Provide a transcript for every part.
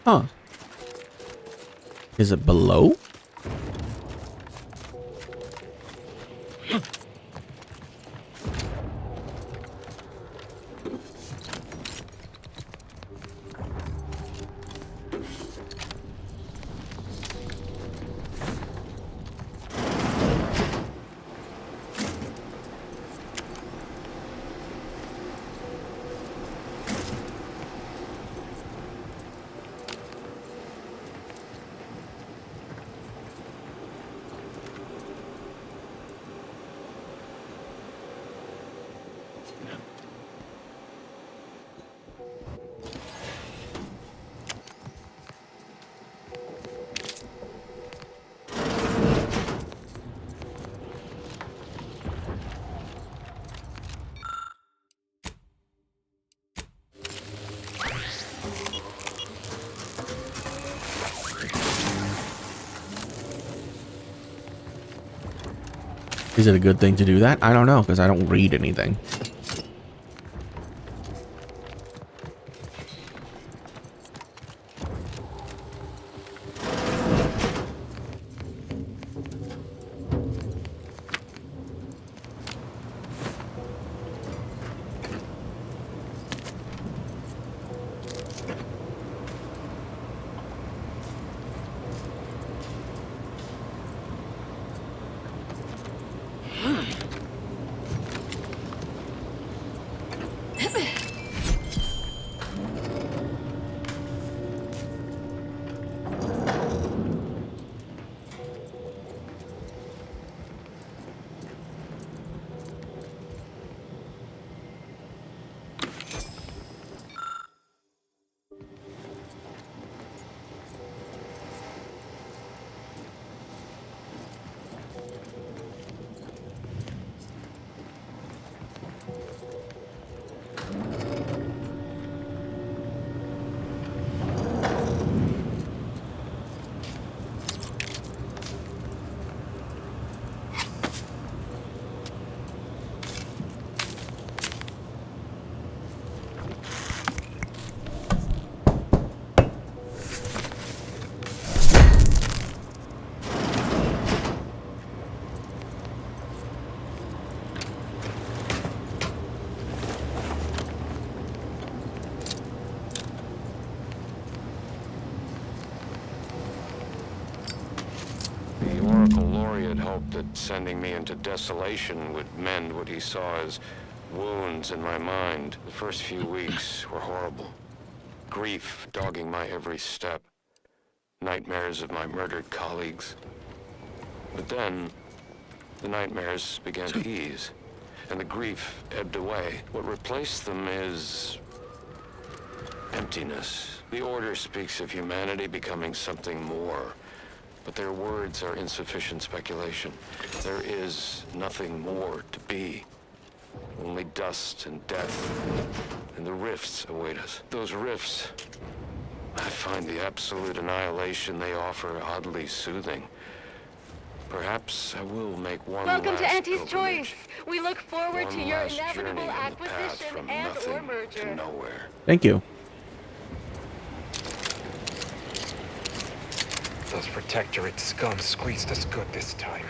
Huh. Is it below? Is it a good thing to do that? I don't know, because I don't read anything. That sending me into desolation would mend what he saw as wounds in my mind. The first few weeks were horrible. Grief dogging my every step. Nightmares of my murdered colleagues. But then, the nightmares began to ease, and the grief ebbed away. What replaced them is emptiness. The Order speaks of humanity becoming something more. But their words are insufficient speculation. There is nothing more to be. Only dust and death. And the rifts await us. Those rifts, I find the absolute annihilation they offer oddly soothing. Perhaps I will make one Welcome to last Auntie's pilgrimage. Choice. We look forward to One your last inevitable journey on the path acquisition from and/or nothing merger. to nowhere. Thank you. Those protectorate scum squeezed us good this time.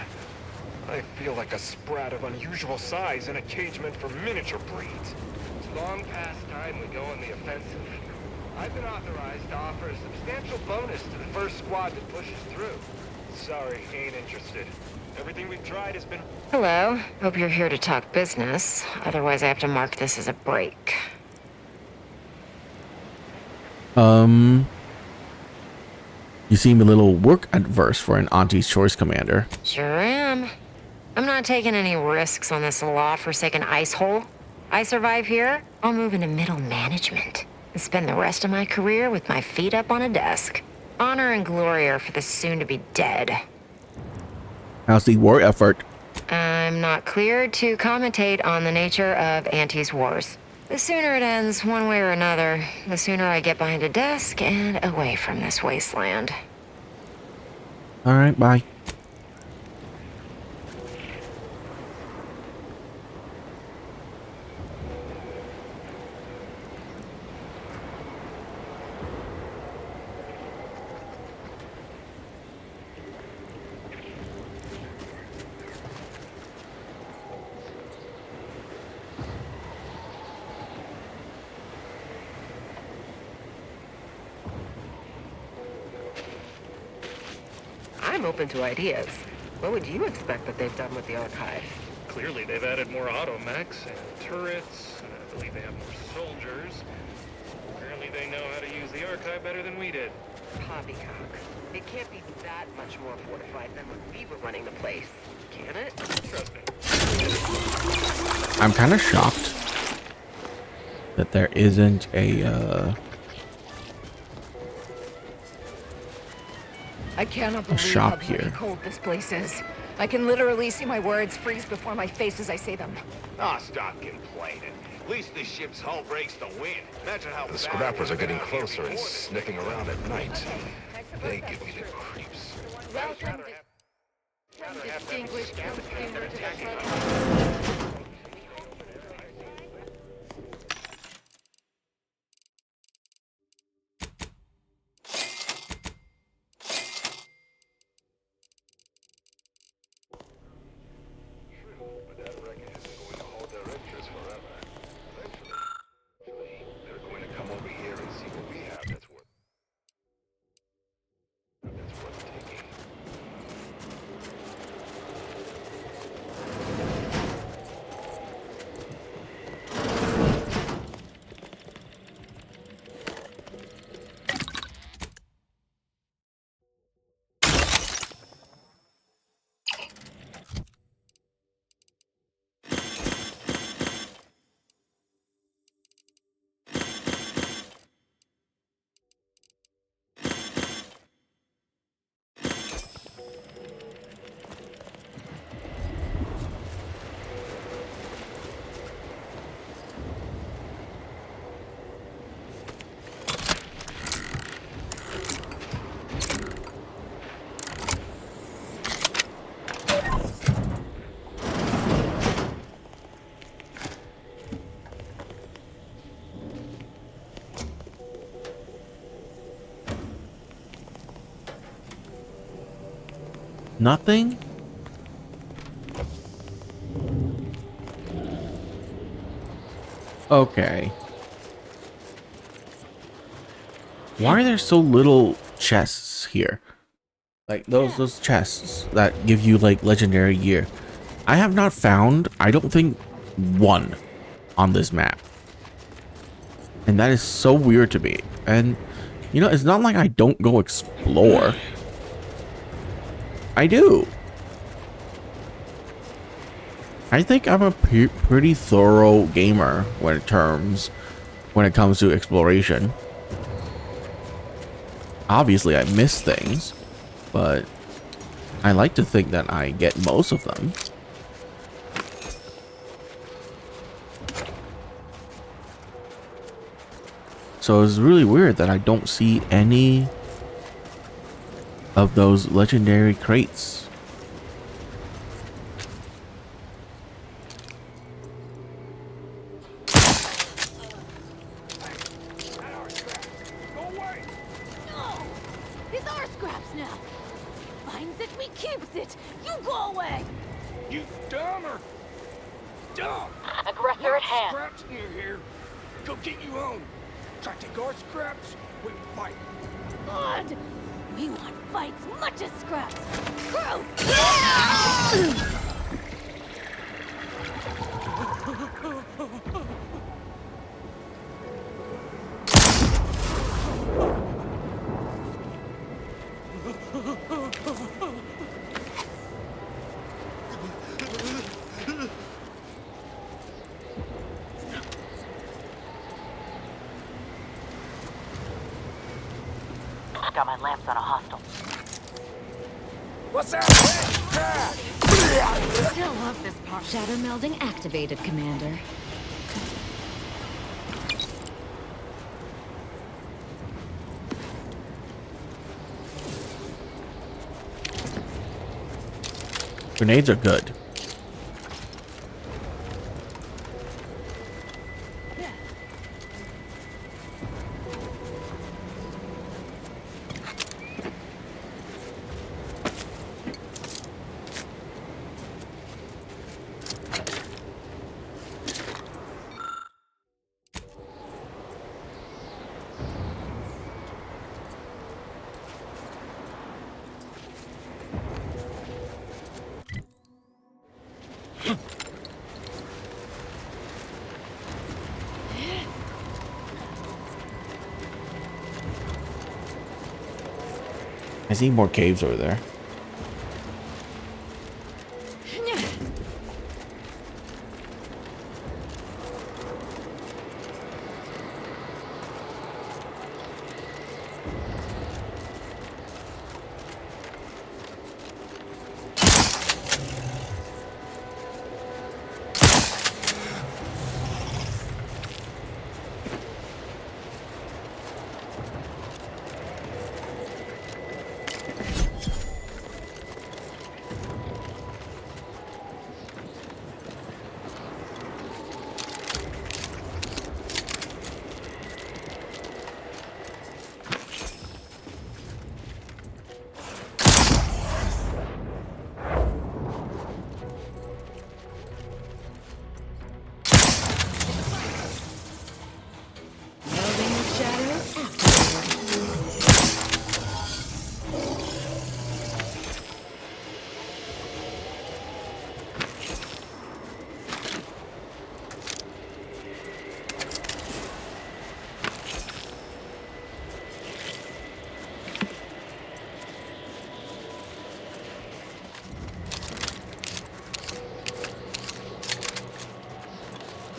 I feel like a sprat of unusual size in a cage meant for miniature breeds. It's long past time we go on the offensive. I've been authorized to offer a substantial bonus to the first squad that pushes through. Sorry, ain't interested. Everything we've tried has been... Hello. Hope you're here to talk business. Otherwise, I have to mark this as a break. You seem a little work adverse for an Auntie's Choice commander. Sure am. I'm not taking any risks on this law-forsaken ice hole. I survive here, I'll move into middle management and spend the rest of my career with my feet up on a desk. Honor and glory are for the soon-to-be dead. How's the war effort? I'm not cleared to commentate on the nature of Auntie's wars. The sooner it ends, one way or another, the sooner I get behind a desk and away from this wasteland. All right, bye. I'm open to ideas. What would you expect that they've done with the archive? Clearly, they've added more automechs and turrets, and I believe they have more soldiers. Apparently, they know how to use the archive better than we did. Poppycock. It can't be that much more fortified than when we were running the place, can it? Trust me. I'm kind of shocked that there isn't a I cannot believe shop how bloody here. cold this place is. I can literally see my words freeze before my face as I say them. Ah, stop complaining. At least the ship's hull breaks the wind. Imagine how The bad scrappers it are getting would've been out closer here and before this sniffing thing around at night. I They give me the creeps. Welcome, distinguished consumer to the club. But that wreckage isn't going to hold their interest forever. Eventually, they're going to come over here and see what we have that's worth taking. Nothing? Okay. Why are there so little chests here? Like those chests that give you like legendary gear. I have not found, I don't think, one on this map. And that is so weird to me. And you know, it's not like I don't go explore. I do. I think I'm a pretty thorough gamer when it comes to exploration. Obviously, I miss things, but I like to think that I get most of them. So it's really weird that I don't see any of those legendary crates. No! These are scraps now! Finds it, we keeps it! You go away! You dumb or dumb? Aggressor at hand! Scraps near here. Go get you home. Try to take our scraps. We fight. Good! We want fights much as scraps! Crew! Got my lamps on a hostile. What's that? Still love this part. Shatter melding activated, Commander. Grenades are good. I see more caves over there.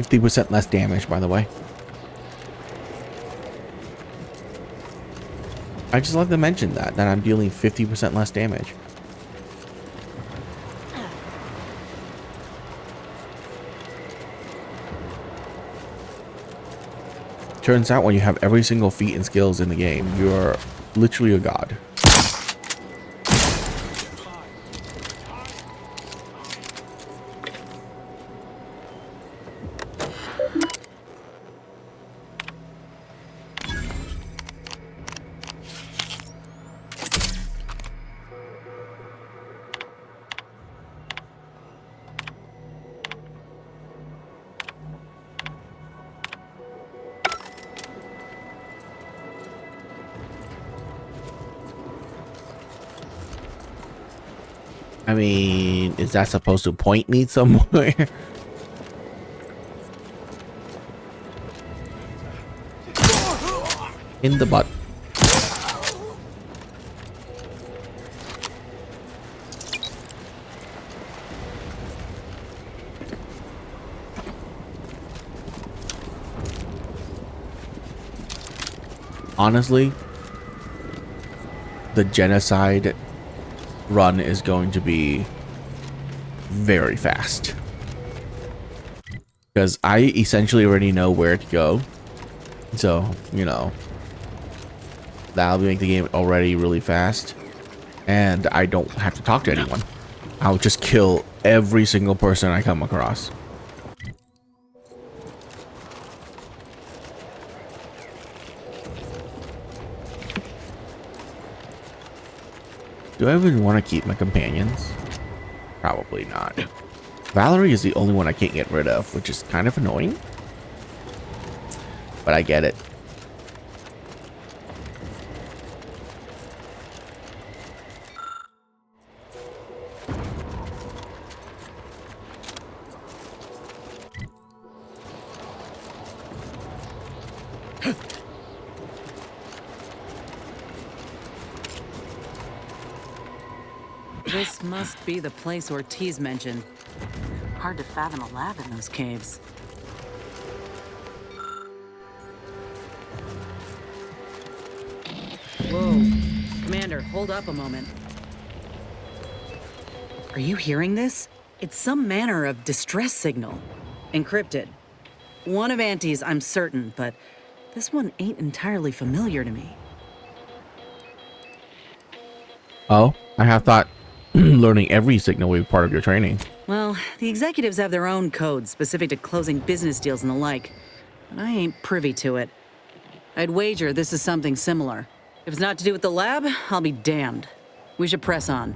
%, less damage, by the way. I just like to mention that I'm dealing 50% less damage. Turns out when you have every single feat and skills in the game, you're literally a god. I mean, is that supposed to point me somewhere? In the butt. Honestly, the genocide run is going to be very fast because I essentially already know where to go, so you know that'll make the game already really fast, and I don't have to talk to anyone. I'll just kill every single person I come across. Do I even want to keep my companions? Probably not. Valerie is the only one I can't get rid of, which is kind of annoying. But I get it. This must be the place Ortiz mentioned. Hard to fathom a lab in those caves. Whoa. Commander, hold up a moment. Are you hearing this? It's some manner of distress signal. Encrypted. One of Auntie's, I'm certain, but this one ain't entirely familiar to me. Oh, I have thought learning every signal will be part of your training. Well, the executives have their own codes specific to closing business deals and the like, but I ain't privy to it. I'd wager this is something similar. If it's not to do with the lab, I'll be damned. We should press on.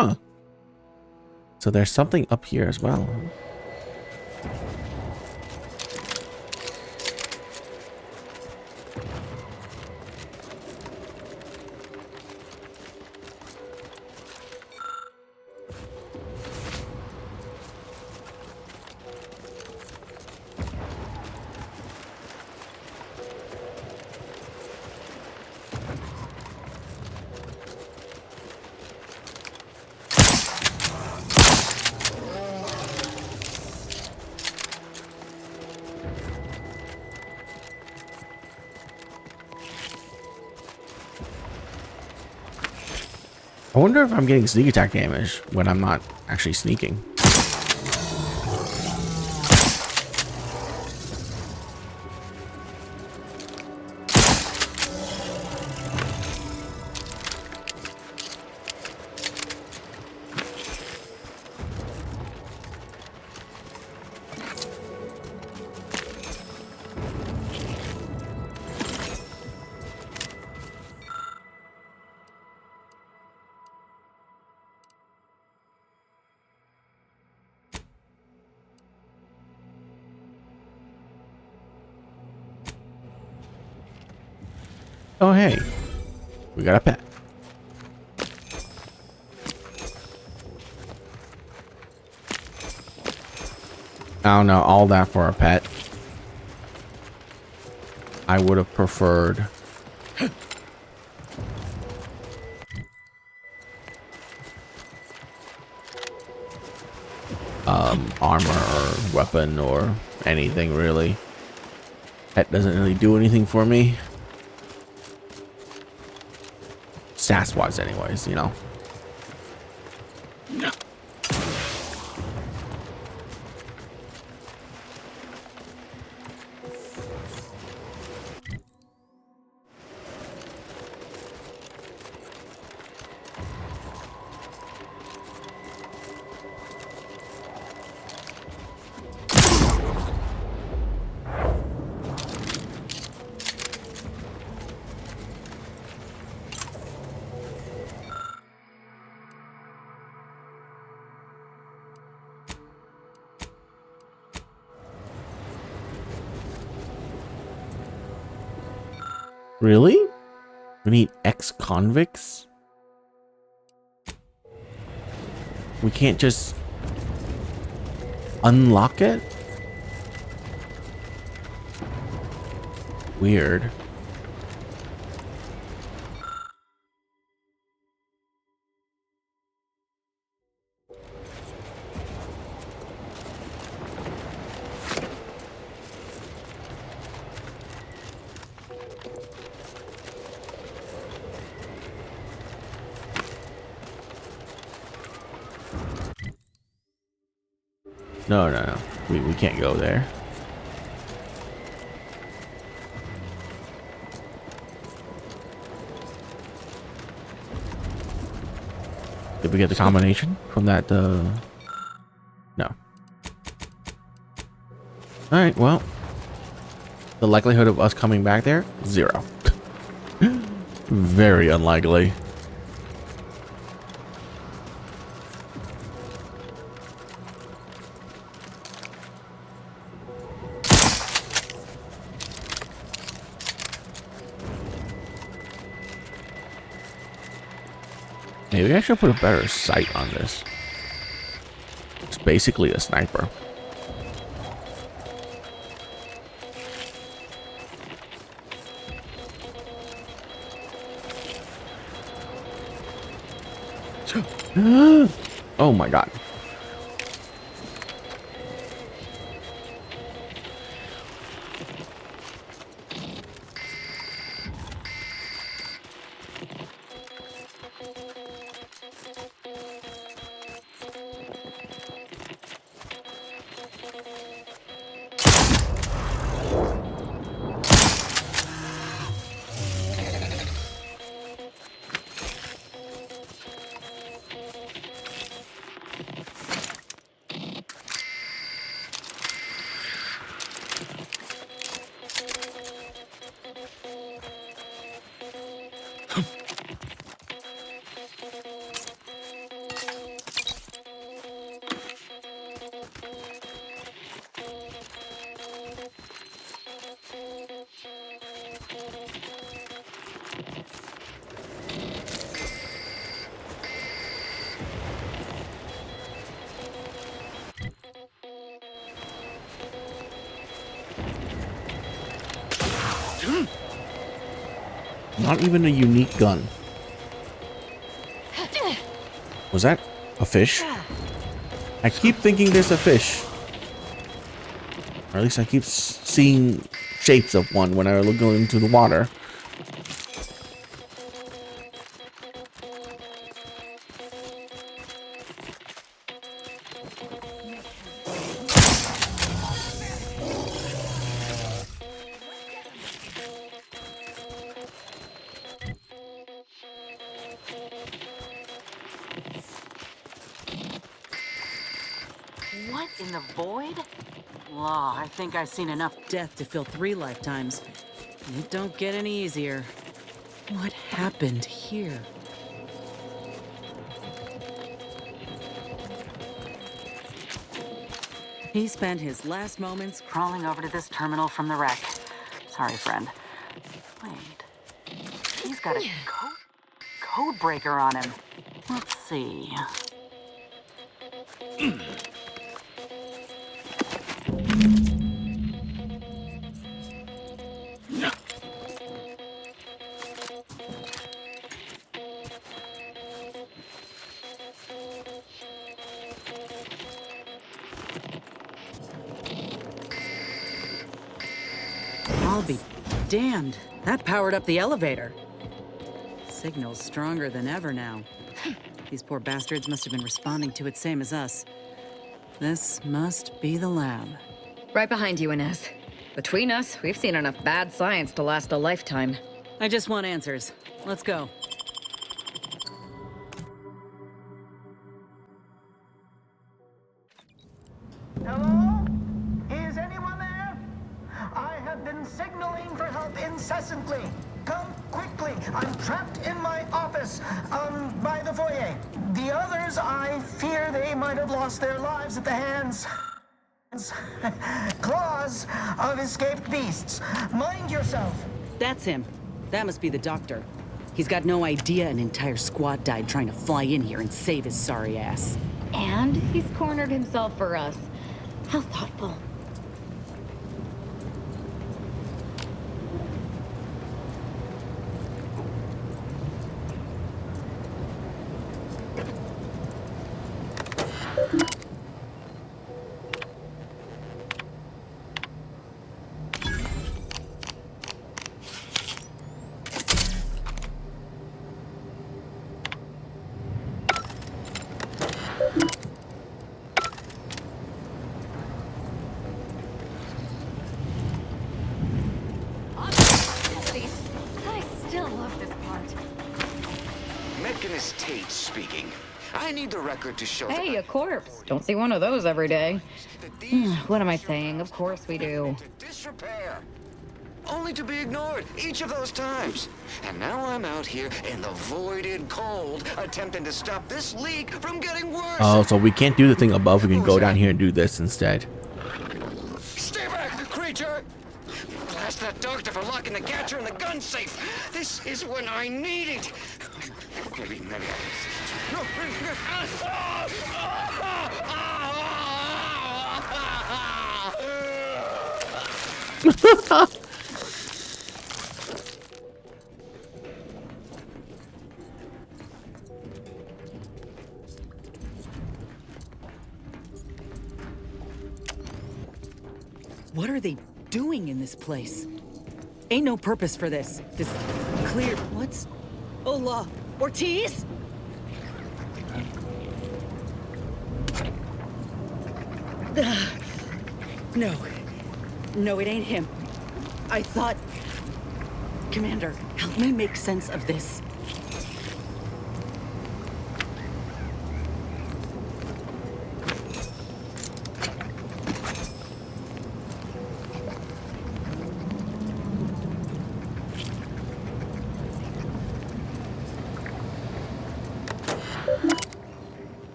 Huh. So there's something up here as well. I wonder if I'm getting sneak attack damage when I'm not actually sneaking. Oh, hey, we got a pet. I don't know, all that for a pet. I would have preferred armor or weapon or anything really. Pet doesn't really do anything for me. Stats wise anyways, you know. Really? We need ex-convicts? We can't just unlock it? Weird. No, no, no. We can't go there. Did we get the combination from that? No. Alright, well. The likelihood of us coming back there? 0. Very unlikely. Maybe I should put a better sight on this. It's basically a sniper. Oh my god. Not even a unique gun. Was that a fish? I keep thinking there's a fish. Or at least I keep seeing shapes of one when I look into the water. What in the void? Law, I think I've seen enough death to fill 3 lifetimes. And it don't get any easier. What happened here? He spent his last moments crawling over to this terminal from the wreck. Sorry, friend. Wait. He's got a code breaker on him. Let's see. I'll be damned. That powered up the elevator. Signal's stronger than ever now. These poor bastards must have been responding to it same as us. This must be the lab. Right behind you, Inez. Between us, we've seen enough bad science to last a lifetime. I just want answers. Let's go. Hello? Is anyone there? I have been signaling for help incessantly. Come quickly. I'm trapped in my office, by the foyer. The others, I fear they might have lost their lives at the hands... claws of escaped beasts. Mind yourself. That's him. That must be the doctor. He's got no idea an entire squad died trying to fly in here and save his sorry ass. And he's cornered himself for us. How thoughtful. Tate speaking. I need the record to show Hey, a corpse. Don't see one of those every day. What am I saying? Of course we do. Disrepair. Only to be ignored each of those times. And now I'm out here in the voided cold, attempting to stop this leak from getting worse. Oh, so we can't do the thing above. We can go down here and do this instead. Stay back, creature! Blast that doctor for locking the catcher in the gun safe. This is when I need it. Maybe. What are they doing in this place? Ain't no purpose for this. This clear... What's... Hola, Ortiz? No. No, it ain't him. I thought... Commander, help me make sense of this.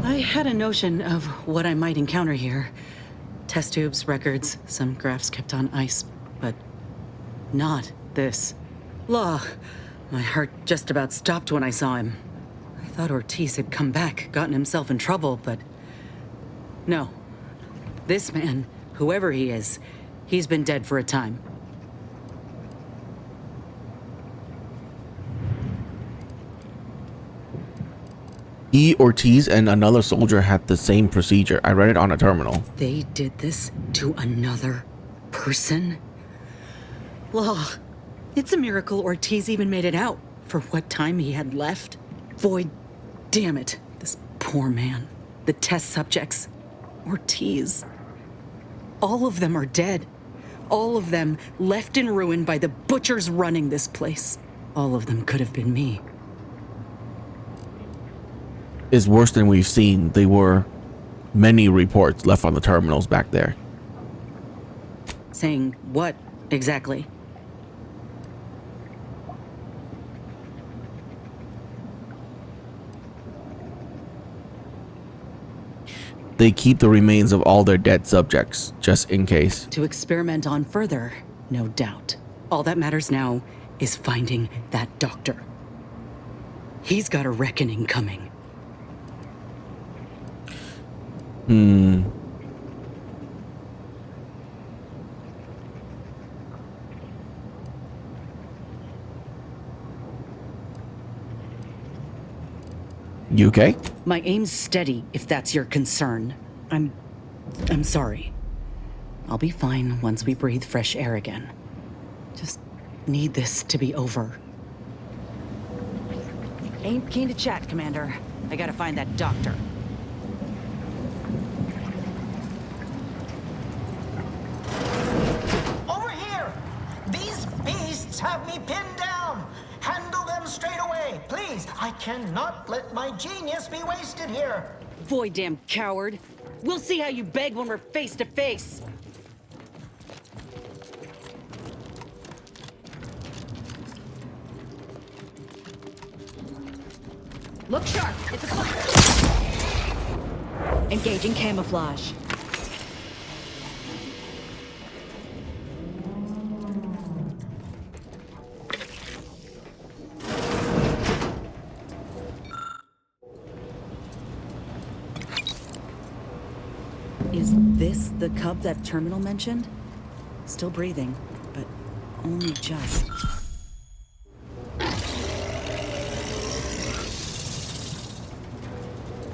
I had a notion of what I might encounter here. Test tubes, records, some graphs kept on ice, but not this. Law. My heart just about stopped when I saw him. I thought Ortiz had come back, gotten himself in trouble, but no. This man, whoever he is, he's been dead for a time. E. Ortiz and another soldier had the same procedure. I read it on a terminal. They did this to another person? Law. It's a miracle Ortiz even made it out for what time he had left. Void, damn it. This poor man. The test subjects. Ortiz. All of them are dead. All of them left in ruin by the butchers running this place. All of them could have been me. Is worse than we've seen. There were many reports left on the terminals back there. Saying what exactly? They keep the remains of all their dead subjects, just in case. To experiment on further, no doubt. All that matters now is finding that doctor. He's got a reckoning coming. You okay? My aim's steady, if that's your concern. I'm sorry. I'll be fine once we breathe fresh air again. Just need this to be over. Ain't keen to chat, Commander. I gotta find that doctor. Over here! These beasts have me pinned down! Handle them straight away, please! I cannot let my genius be wasted here! Boy, damn coward. We'll see how you beg when we're face to face. Look sharp. It's a fire. Engaging camouflage. Is this the cub that Terminal mentioned? Still breathing, but only just.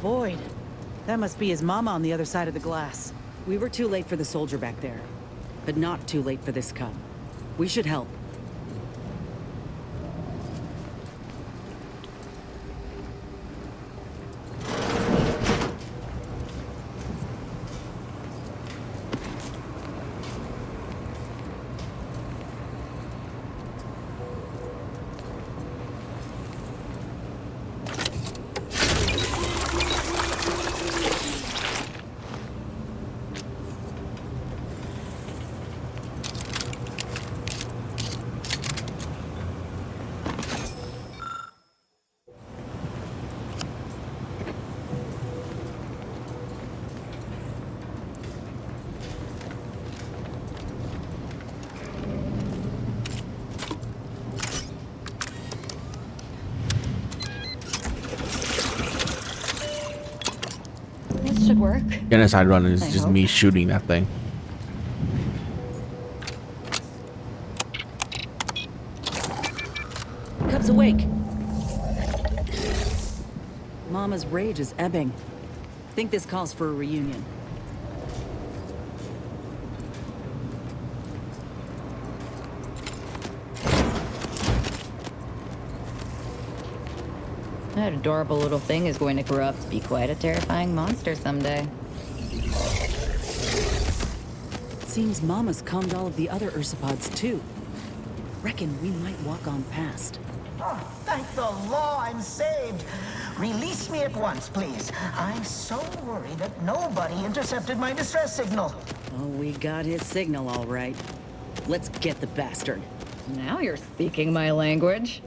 Void. That must be his mama on the other side of the glass. We were too late for the soldier back there, but not too late for this cub. We should help. Should work. Genocide run is just me shooting that thing. Cub's awake. Mama's rage is ebbing. Think this calls for a reunion. That adorable little thing is going to grow up to be quite a terrifying monster someday. Seems Mama's calmed all of the other Ursopods too. Reckon we might walk on past. Oh, thank the law I'm saved. Release me at once, please. I'm so worried that nobody intercepted my distress signal. Oh, we got his signal all right. Let's get the bastard. Now you're speaking my language.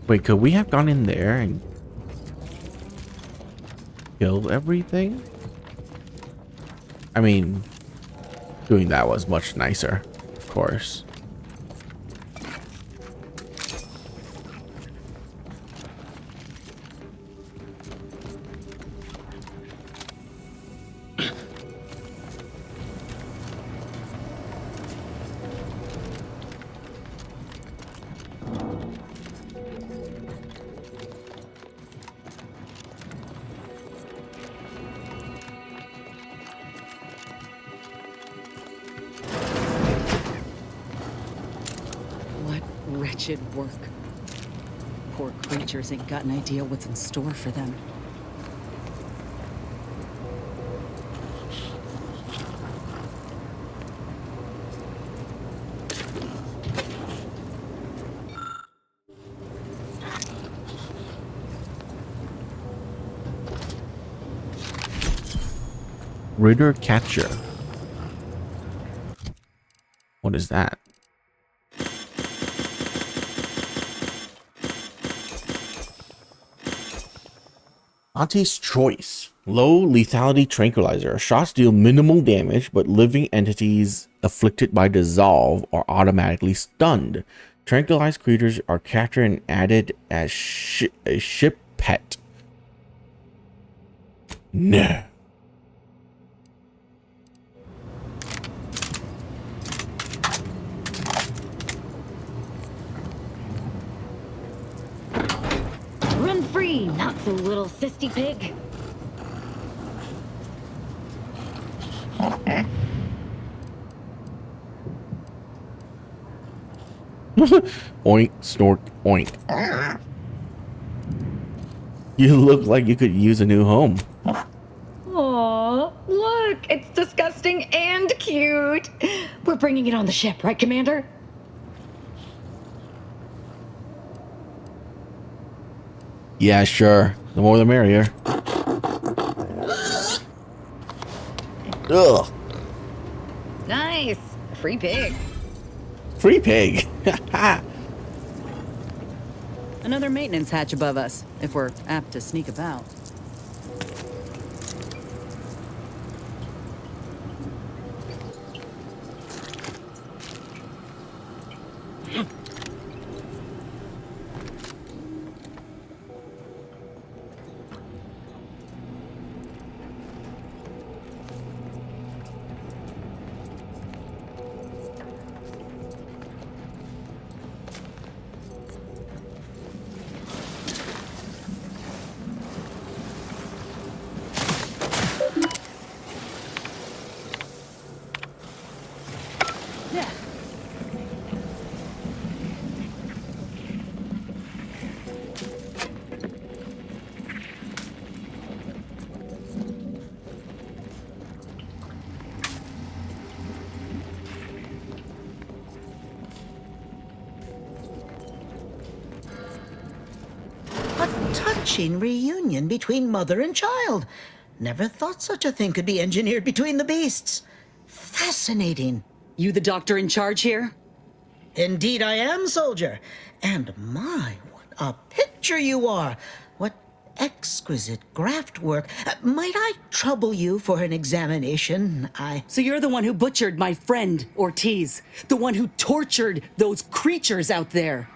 Wait, could we have gone in there and killed everything? I mean, doing that was much nicer, of course. Wretched work. Poor creatures ain't got an idea what's in store for them. Ritter catcher. What is that? Auntie's Choice. Low lethality tranquilizer. Shots deal minimal damage, but living entities afflicted by dissolve are automatically stunned. Tranquilized creatures are captured and added as a ship pet. No. Run free, not so little sissy pig. Oink, snort, oink. You look like you could use a new home. Aw, look, it's disgusting and cute. We're bringing it on the ship, right, Commander? Yeah, sure. The more the merrier. Ugh. Nice. Free pig. Free pig. Another maintenance hatch above us, if we're apt to sneak about. Touching reunion between mother and child. Never thought such a thing could be engineered between the beasts. Fascinating. You the doctor in charge here? Indeed I am, soldier. And my, what a picture you are. What exquisite graft work. Might I trouble you for an examination? So you're the one who butchered my friend, Ortiz. The one who tortured those creatures out there.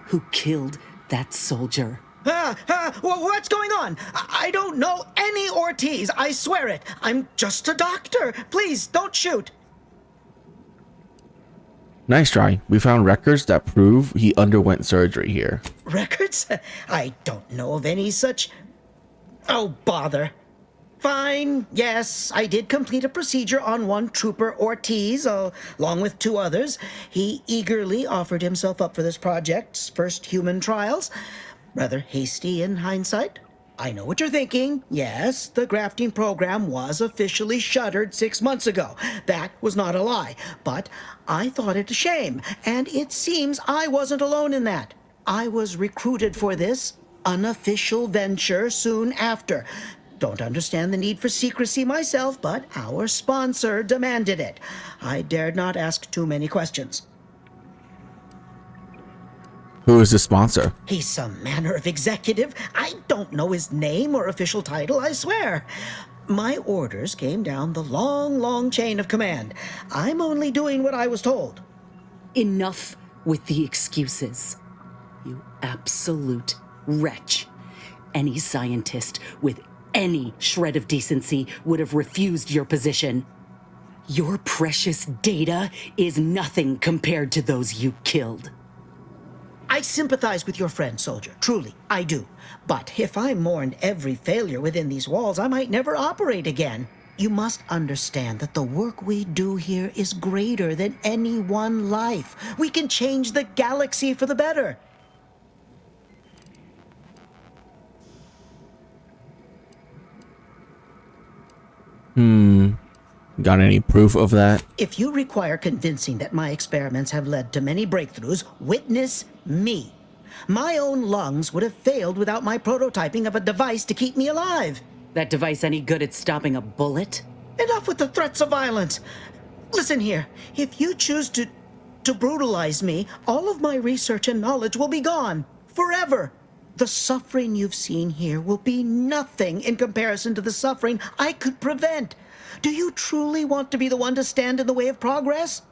Who killed that soldier. What's going on? I don't know any Ortiz, I swear it. I'm just a doctor. Please, don't shoot. Nice try. We found records that prove he underwent surgery here. Records? I don't know of any such... Oh, bother. Fine, yes, I did complete a procedure on one Trooper Ortiz, along with 2 others. He eagerly offered himself up for this project's first human trials. Rather hasty in hindsight. I know what you're thinking. Yes, the grafting program was officially shuttered 6 months ago. That was not a lie. But I thought it a shame, and it seems I wasn't alone in that. I was recruited for this unofficial venture soon after. Don't understand the need for secrecy myself, but our sponsor demanded it. I dared not ask too many questions. Who is the sponsor? He's some manner of executive. I don't know his name or official title, I swear. My orders came down the long chain of command. I'm only doing what I was told. Enough with the excuses. You absolute wretch. Any scientist with any shred of decency would have refused your position. Your precious data is nothing compared to those you killed. I sympathize with your friend, soldier. Truly, I do. But if I mourned every failure within these walls, I might never operate again. You must understand that the work we do here is greater than any one life. We can change the galaxy for the better. Got any proof of that? If you require convincing that my experiments have led to many breakthroughs, witness me. My own lungs would have failed without my prototyping of a device to keep me alive. That device any good at stopping a bullet? Enough with the threats of violence. Listen here, if you choose to brutalize me, all of my research and knowledge will be gone. Forever. The suffering you've seen here will be nothing in comparison to the suffering I could prevent. Do you truly want to be the one to stand in the way of progress?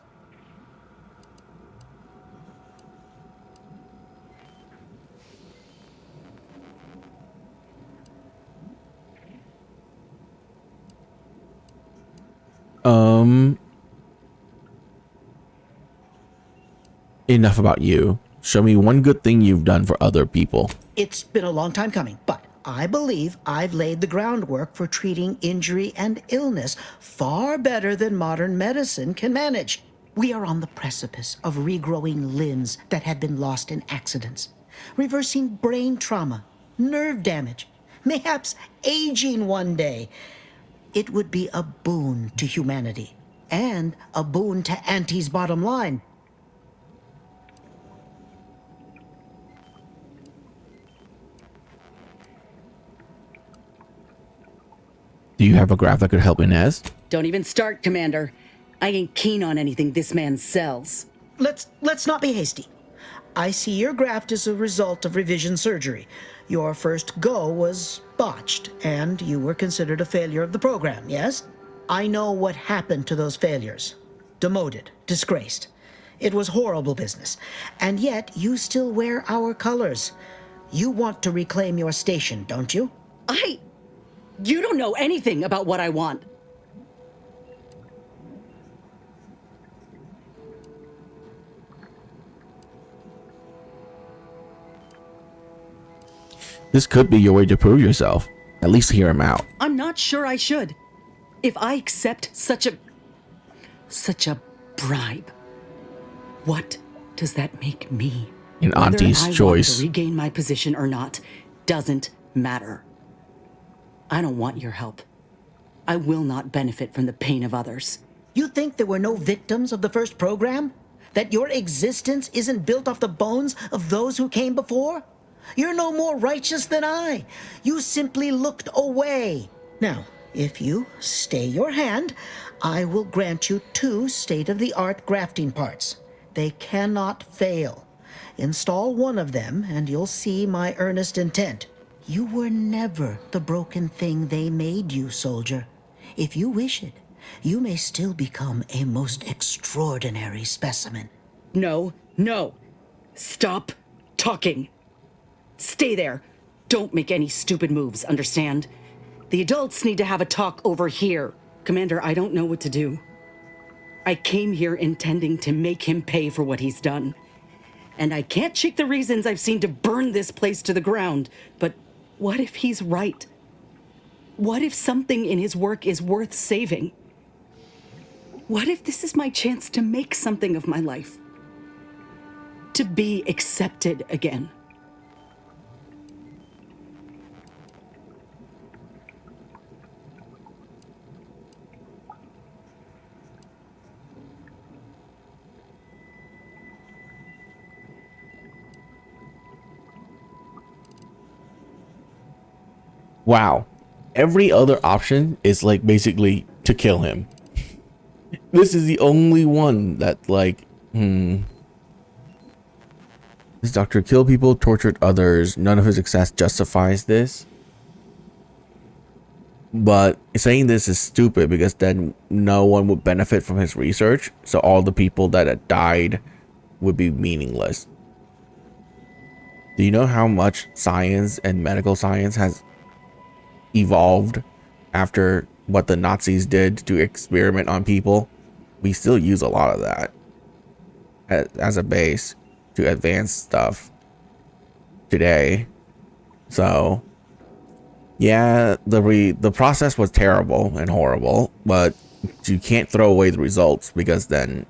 Enough about you. Show me one good thing you've done for other people. It's been a long time coming, but I believe I've laid the groundwork for treating injury and illness far better than modern medicine can manage. We are on the precipice of regrowing limbs that had been lost in accidents, reversing brain trauma, nerve damage, mayhaps aging one day. It would be a boon to humanity and a boon to Auntie's bottom line. Do you have a graph that could help Inez? Don't even start, Commander. I ain't keen on anything this man sells. Let's not be hasty. I see your graft is a result of revision surgery. Your first go was botched, and you were considered a failure of the program, yes? I know what happened to those failures. Demoted, disgraced. It was horrible business. And yet, you still wear our colors. You want to reclaim your station, don't you? You don't know anything about what I want. This could be your way to prove yourself. At least hear him out. I'm not sure I should. If I accept such a bribe, what does that make me? An auntie's Whether I choice. want to regain my position or not doesn't matter. I don't want your help. I will not benefit from the pain of others. You think there were no victims of the first program? That your existence isn't built off the bones of those who came before? You're no more righteous than I. You simply looked away. Now, if you stay your hand, I will grant you 2 state-of-the-art grafting parts. They cannot fail. Install one of them, and you'll see my earnest intent. You were never the broken thing they made you, soldier. If you wish it, you may still become a most extraordinary specimen. No. Stop talking. Stay there. Don't make any stupid moves, understand? The adults need to have a talk over here. Commander, I don't know what to do. I came here intending to make him pay for what he's done. And I can't shake the reasons I've seen to burn this place to the ground. But what if he's right? What if something in his work is worth saving? What if this is my chance to make something of my life? To be accepted again? Wow. Every other option is like basically to kill him. This is the only one that like, this doctor killed people, tortured others. None of his success justifies this. But saying this is stupid because then no one would benefit from his research. So all the people that had died would be meaningless. Do you know how much science and medical science has evolved after what the Nazis did to experiment on people? We still use a lot of that as a base to advance stuff today. So yeah, the process was terrible and horrible, but you can't throw away the results because then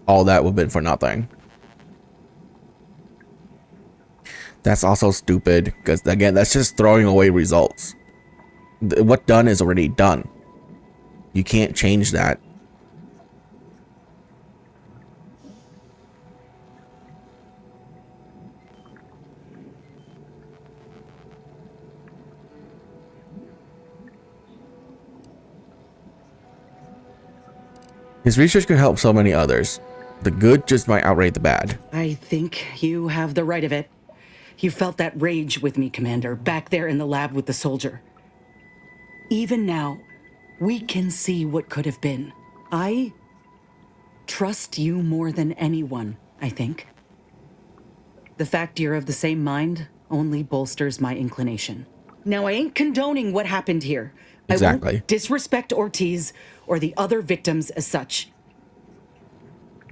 all that would have been for nothing. That's also stupid because again, that's just throwing away results. What done is already done. You can't change that. His research could help so many others. The good just might outweigh the bad. I think you have the right of it. You felt that rage with me, Commander, back there in the lab with the soldier. Even now, we can see what could have been. I trust you more than anyone, I think. The fact you're of the same mind only bolsters my inclination. Now, I ain't condoning what happened here. Exactly. I won't disrespect Ortiz or the other victims as such.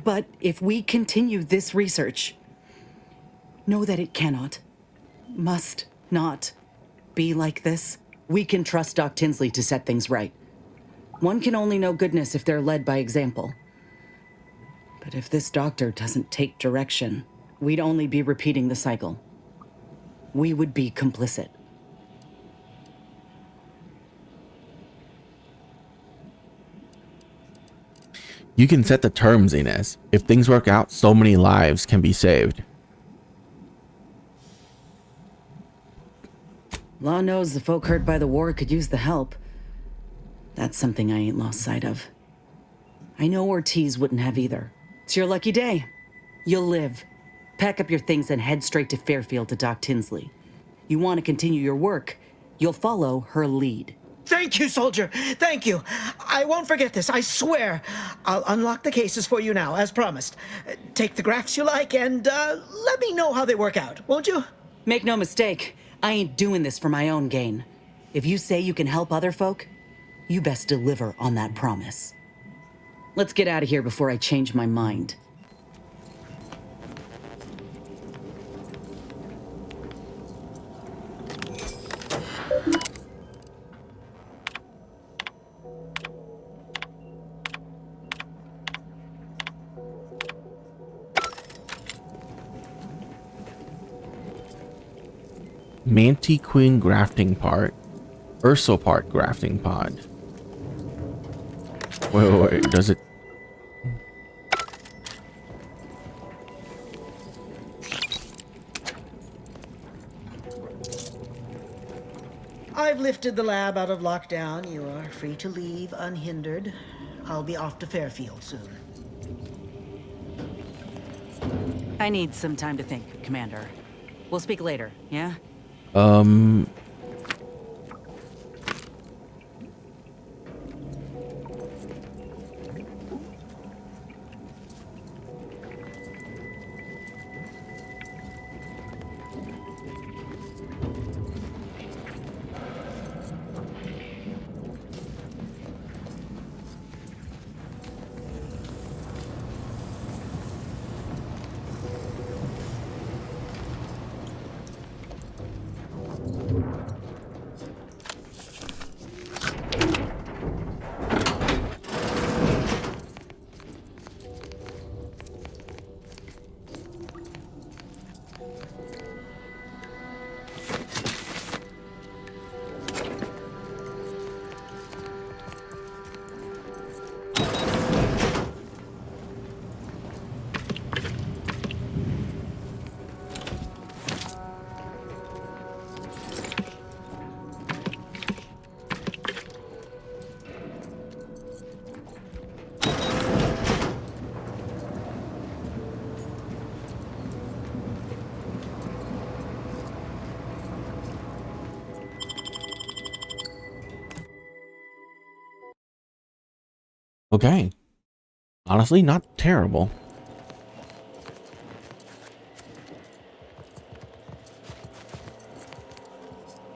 But if we continue this research, know that it cannot, must not be like this. We can trust Doc Tinsley to set things right. One can only know goodness if they're led by example. But if this doctor doesn't take direction, we'd only be repeating the cycle. We would be complicit. You can set the terms, Inez. If things work out, so many lives can be saved. Law knows the folk hurt by the war could use the help. That's something I ain't lost sight of. I know Ortiz wouldn't have either. It's your lucky day. You'll live. Pack up your things and head straight to Fairfield to Doc Tinsley. You want to continue your work, you'll follow her lead. Thank you, soldier. Thank you. I won't forget this, I swear. I'll unlock the cases for you now, as promised. Take the graphs you like and let me know how they work out, won't you? Make no mistake, I ain't doing this for my own gain. If you say you can help other folk, you best deliver on that promise. Let's get out of here before I change my mind. Mantiquin grafting part. Ursopart grafting pod. Wait, does it? I've lifted the lab out of lockdown. You are free to leave unhindered. I'll be off to Fairfield soon. I need some time to think, Commander. We'll speak later, yeah? Okay. Honestly, not terrible.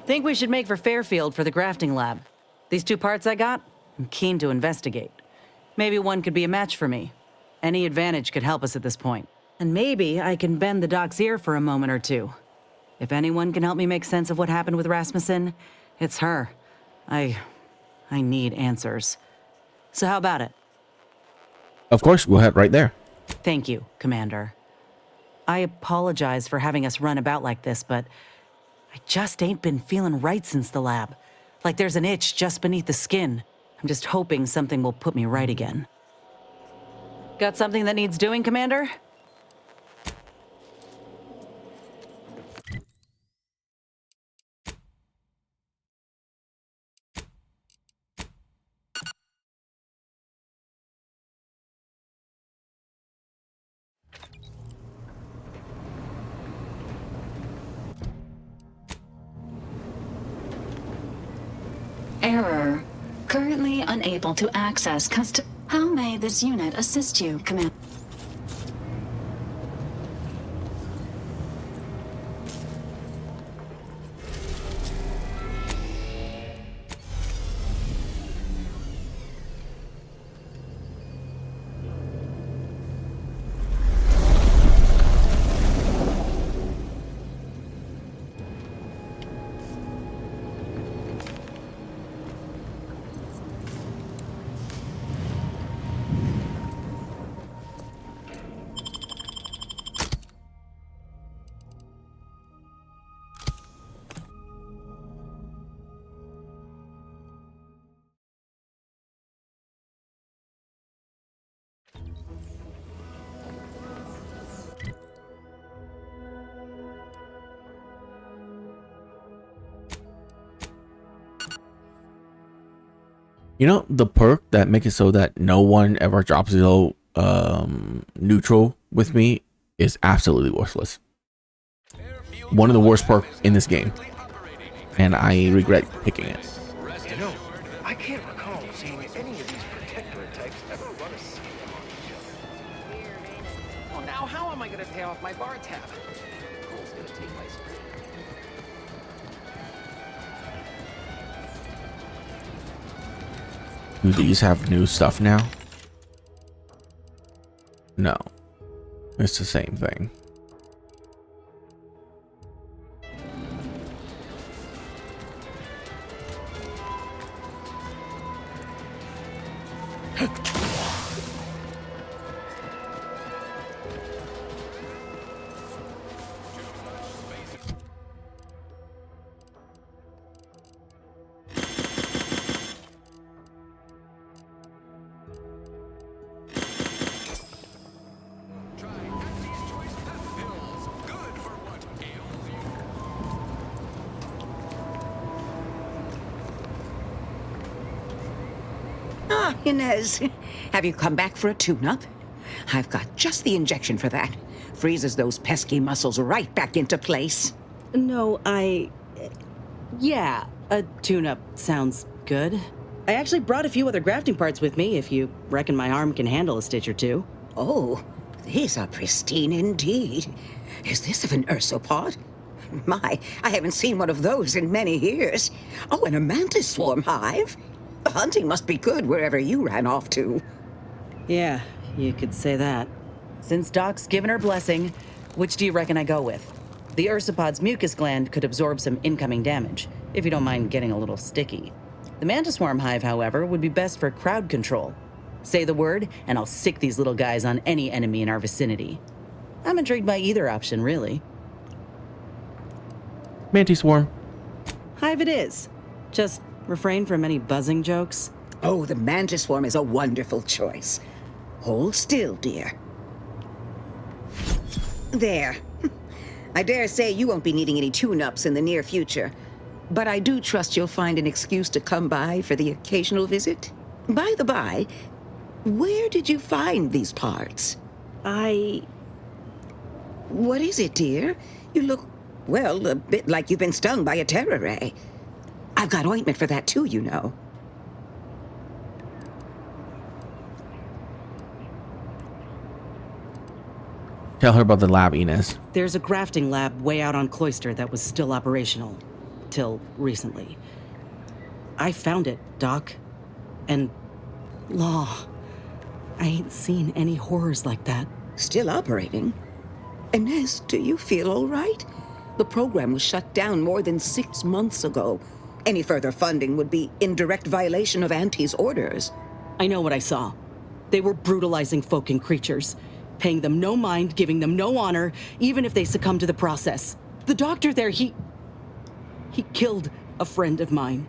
Think we should make for Fairfield for the grafting lab. These 2 parts I got, I'm keen to investigate. Maybe one could be a match for me. Any advantage could help us at this point. And maybe I can bend the doc's ear for a moment or two. If anyone can help me make sense of what happened with Rasmussen, it's her. I need answers. So how about it? Of course, we'll head right there. Thank you, Commander. I apologize for having us run about like this, but I just ain't been feeling right since the lab. Like there's an itch just beneath the skin. I'm just hoping something will put me right again. Got something that needs doing, Commander? Error. Currently unable to access custom. How may this unit assist you, Commander? You know, the perk that makes it so that no one ever drops zero neutral with me is absolutely worthless. One of the worst perks in this game, and I regret picking it. You know, I can't recall seeing any of these protectorate types ever run a scene on each other. Well, now how am I going to pay off my bar tab? Cole's going to take my screen. Do these have new stuff now? No. It's the same thing. Ah, Inez. Have you come back for a tune-up? I've got just the injection for that. Freezes those pesky muscles right back into place. No, yeah, a tune-up sounds good. I actually brought a few other grafting parts with me, if you reckon my arm can handle a stitch or two. Oh, these are pristine indeed. Is this of an ursopod? My, I haven't seen one of those in many years. Oh, and a mantis swarm hive. Hunting must be good wherever you ran off to. Yeah, you could say that. Since Doc's given her blessing, which do you reckon I go with? The ursopod's mucus gland could absorb some incoming damage, if you don't mind getting a little sticky. The mantis swarm hive, however, would be best for crowd control. Say the word, and I'll sick these little guys on any enemy in our vicinity. I'm intrigued by either option, really. Mantis swarm. Hive it is. Just refrain from any buzzing jokes. Oh, the mantis swarm is a wonderful choice. Hold still, dear. There. I dare say you won't be needing any tune-ups in the near future, but I do trust you'll find an excuse to come by for the occasional visit. By the by, where did you find these parts? What is it, dear? You look, well, a bit like you've been stung by a terror ray. I've got ointment for that too, you know. Tell her about the lab, Inez. There's a grafting lab way out on Cloister that was still operational. Till recently. I found it, Doc. And... Law. I ain't seen any horrors like that. Still operating? Inez, do you feel all right? The program was shut down more than 6 months ago. Any further funding would be in direct violation of Auntie's orders. I know what I saw. They were brutalizing folk and creatures. Paying them no mind, giving them no honor, even if they succumb to the process. The doctor there, he killed a friend of mine.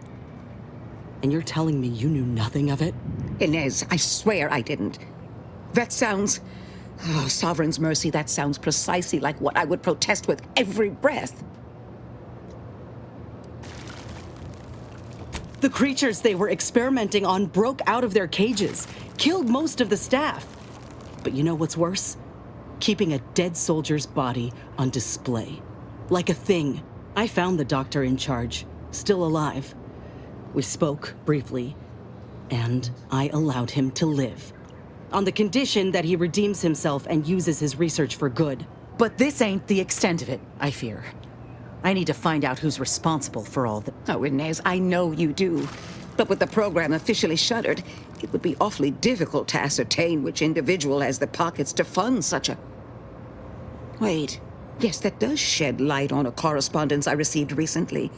And you're telling me you knew nothing of it? Inez, I swear I didn't. That sounds... Oh, Sovereign's mercy, that sounds precisely like what I would protest with every breath. The creatures they were experimenting on broke out of their cages, killed most of the staff. But you know what's worse? Keeping a dead soldier's body on display. Like a thing. I found the doctor in charge, still alive. We spoke briefly, and I allowed him to live. On the condition that he redeems himself and uses his research for good. But this ain't the extent of it, I fear. I need to find out who's responsible for all the... Oh, Inez, I know you do. But with the program officially shuttered, it would be awfully difficult to ascertain which individual has the pockets to fund such a... Wait. Yes, that does shed light on a correspondence I received recently.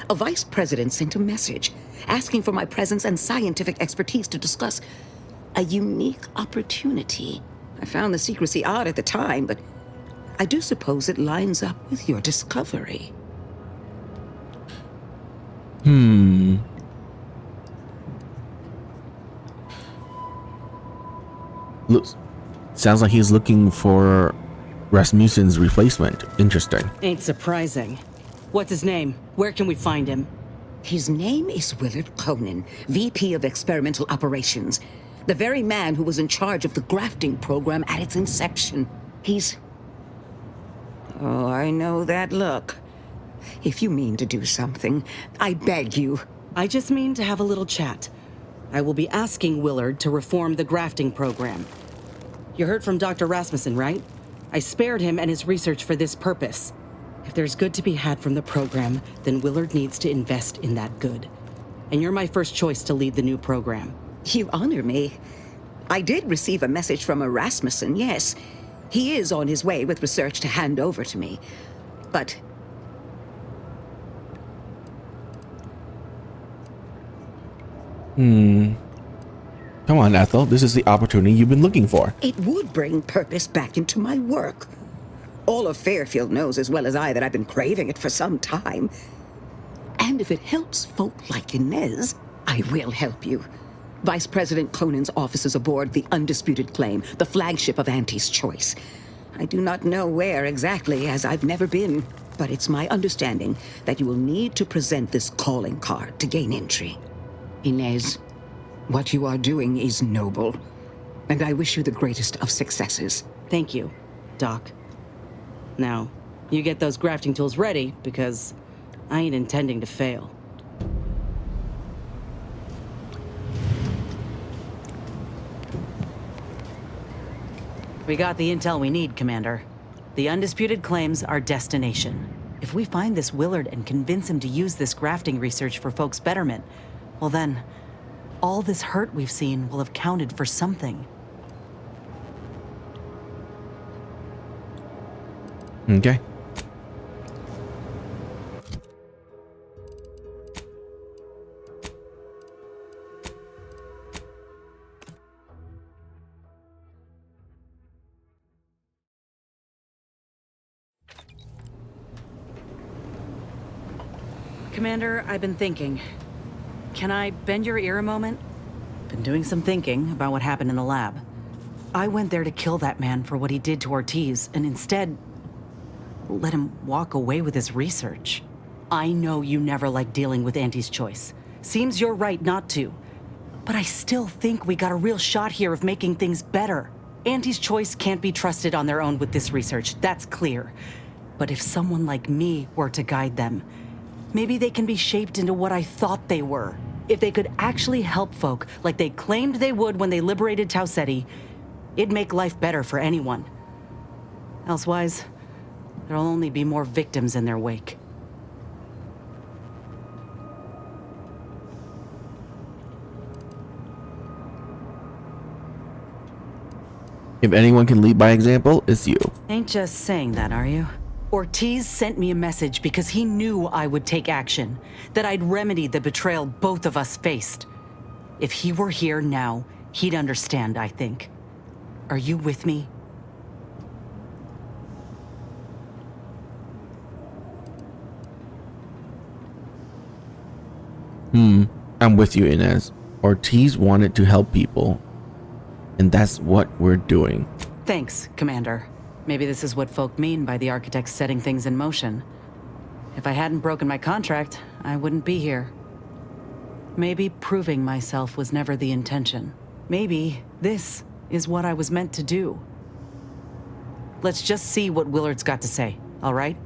A vice president sent a message asking for my presence and scientific expertise to discuss a unique opportunity. I found the secrecy odd at the time, but I do suppose it lines up with your discovery. Looks, sounds like he's looking for Rasmussen's replacement. Interesting. Ain't surprising. What's his name? Where can we find him? His name is Willard Conan, VP of Experimental Operations. The very man who was in charge of the grafting program at its inception. He's... Oh, I know that look. If you mean to do something, I beg you. I just mean to have a little chat. I will be asking Willard to reform the grafting program. You heard from Dr. Rasmussen, right? I spared him and his research for this purpose. If there's good to be had from the program, then Willard needs to invest in that good. And you're my first choice to lead the new program. You honor me. I did receive a message from a Rasmussen, yes. He is on his way with research to hand over to me. But... Come on, Ethel. This is the opportunity you've been looking for. It would bring purpose back into my work. All of Fairfield knows as well as I that I've been craving it for some time. And if it helps folk like Inez, I will help you. Vice President Conan's office is aboard the Undisputed Claim, the flagship of Auntie's Choice. I do not know where exactly, as I've never been, but it's my understanding that you will need to present this calling card to gain entry. Inez, what you are doing is noble, and I wish you the greatest of successes. Thank you, Doc. Now, you get those grafting tools ready, because I ain't intending to fail. We got the intel we need, Commander. The Undisputed Claim's our destination. If we find this Willard and convince him to use this grafting research for folks' betterment, well then, all this hurt we've seen will have counted for something. Okay. Commander, I've been thinking. Can I bend your ear a moment? Been doing some thinking about what happened in the lab. I went there to kill that man for what he did to Ortiz, and instead let him walk away with his research. I know you never liked dealing with Auntie's Choice. Seems you're right not to. But I still think we got a real shot here of making things better. Auntie's Choice can't be trusted on their own with this research, that's clear. But if someone like me were to guide them, maybe they can be shaped into what I thought they were. If they could actually help folk like they claimed they would when they liberated Tau Ceti, it'd make life better for anyone. Elsewise, there'll only be more victims in their wake. If anyone can lead by example, it's you. Ain't just saying that, are you? Ortiz sent me a message because he knew I would take action, that I'd remedy the betrayal both of us faced. If he were here now, he'd understand, I think. Are you with me? I'm with you, Inez. Ortiz wanted to help people, and that's what we're doing. Thanks, Commander. Maybe this is what folk mean by the architects setting things in motion. If I hadn't broken my contract, I wouldn't be here. Maybe proving myself was never the intention. Maybe this is what I was meant to do. Let's just see what Willard's got to say, all right?